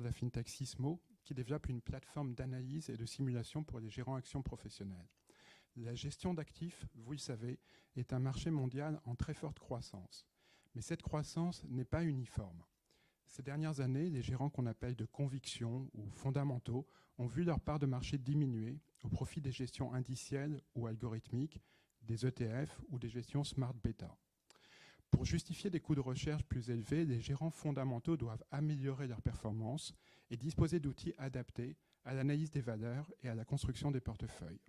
de la fintech Sysmo, qui développe une plateforme d'analyse et de simulation pour les gérants actions professionnels. La gestion d'actifs, vous le savez, est un marché mondial en très forte croissance. Mais cette croissance n'est pas uniforme. Ces dernières années, les gérants qu'on appelle de conviction ou fondamentaux ont vu leur part de marché diminuer au profit des gestions indicielles ou algorithmiques, des ETF ou des gestions smart beta. Pour justifier des coûts de recherche plus élevés, les gérants fondamentaux doivent améliorer leur performance et disposer d'outils adaptés à l'analyse des valeurs et à la construction des portefeuilles.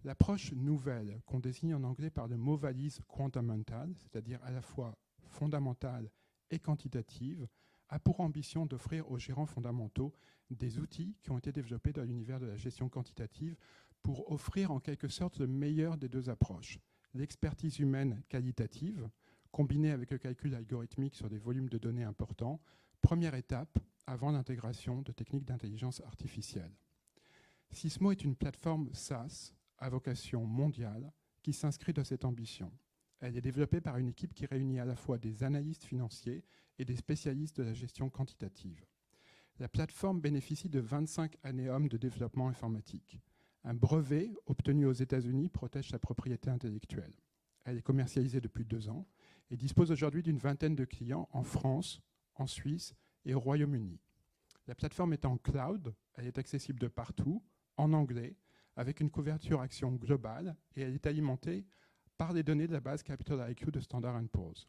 L'approche nouvelle, qu'on désigne en anglais par le mot valise quantamental, c'est-à-dire à la fois fondamentale et quantitative, a pour ambition d'offrir aux gérants fondamentaux des outils qui ont été développés dans l'univers de la gestion quantitative pour offrir en quelque sorte le meilleur des deux approches. L'expertise humaine qualitative, combinée avec le calcul algorithmique sur des volumes de données importants, première étape avant l'intégration de techniques d'intelligence artificielle. Sysmo est une plateforme SaaS à vocation mondiale qui s'inscrit dans cette ambition. Elle est développée par une équipe qui réunit à la fois des analystes financiers et des spécialistes de la gestion quantitative. La plateforme bénéficie de 25 années-hommes de développement informatique. Un brevet obtenu aux États-Unis protège sa propriété intellectuelle. Elle est commercialisée depuis 2 ans et dispose aujourd'hui d'une vingtaine de clients en France, en Suisse et au Royaume-Uni. La plateforme est en cloud, elle est accessible de partout, en anglais, avec une couverture action globale, et elle est alimentée par les données de la base Capital IQ de Standard & Poor's.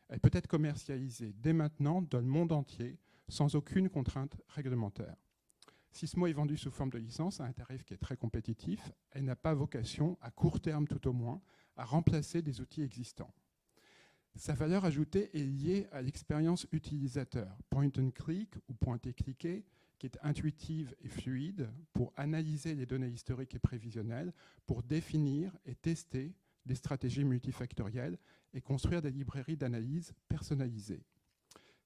Elle peut être commercialisée dès maintenant dans le monde entier, sans aucune contrainte réglementaire. Sysmo est vendue sous forme de licence à un tarif qui est très compétitif. Elle n'a pas vocation, à court terme tout au moins, à remplacer des outils existants. Sa valeur ajoutée est liée à l'expérience utilisateur, point and click ou pointer-cliquer, qui est intuitive et fluide pour analyser les données historiques et prévisionnelles, pour définir et tester des stratégies multifactorielles et construire des librairies d'analyse personnalisées.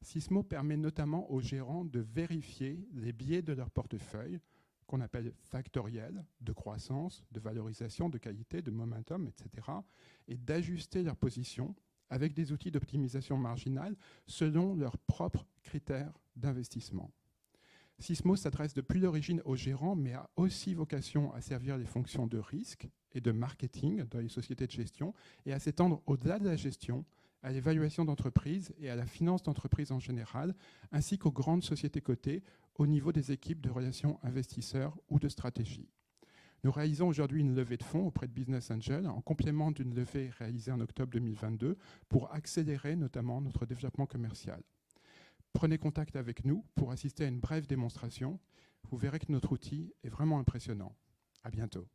Sysmo permet notamment aux gérants de vérifier les biais de leur portefeuille, qu'on appelle factoriels, de croissance, de valorisation, de qualité, de momentum, etc., et d'ajuster leur position avec des outils d'optimisation marginale selon leurs propres critères d'investissement. Sysmo s'adresse depuis l'origine aux gérants, mais a aussi vocation à servir les fonctions de risque et de marketing dans les sociétés de gestion et à s'étendre au-delà de la gestion, à l'évaluation d'entreprise et à la finance d'entreprise en général, ainsi qu'aux grandes sociétés cotées au niveau des équipes de relations investisseurs ou de stratégie. Nous réalisons aujourd'hui une levée de fonds auprès de Business Angel en complément d'une levée réalisée en octobre 2022 pour accélérer notamment notre développement commercial. Prenez contact avec nous pour assister à une brève démonstration. Vous verrez que notre outil est vraiment impressionnant. À bientôt.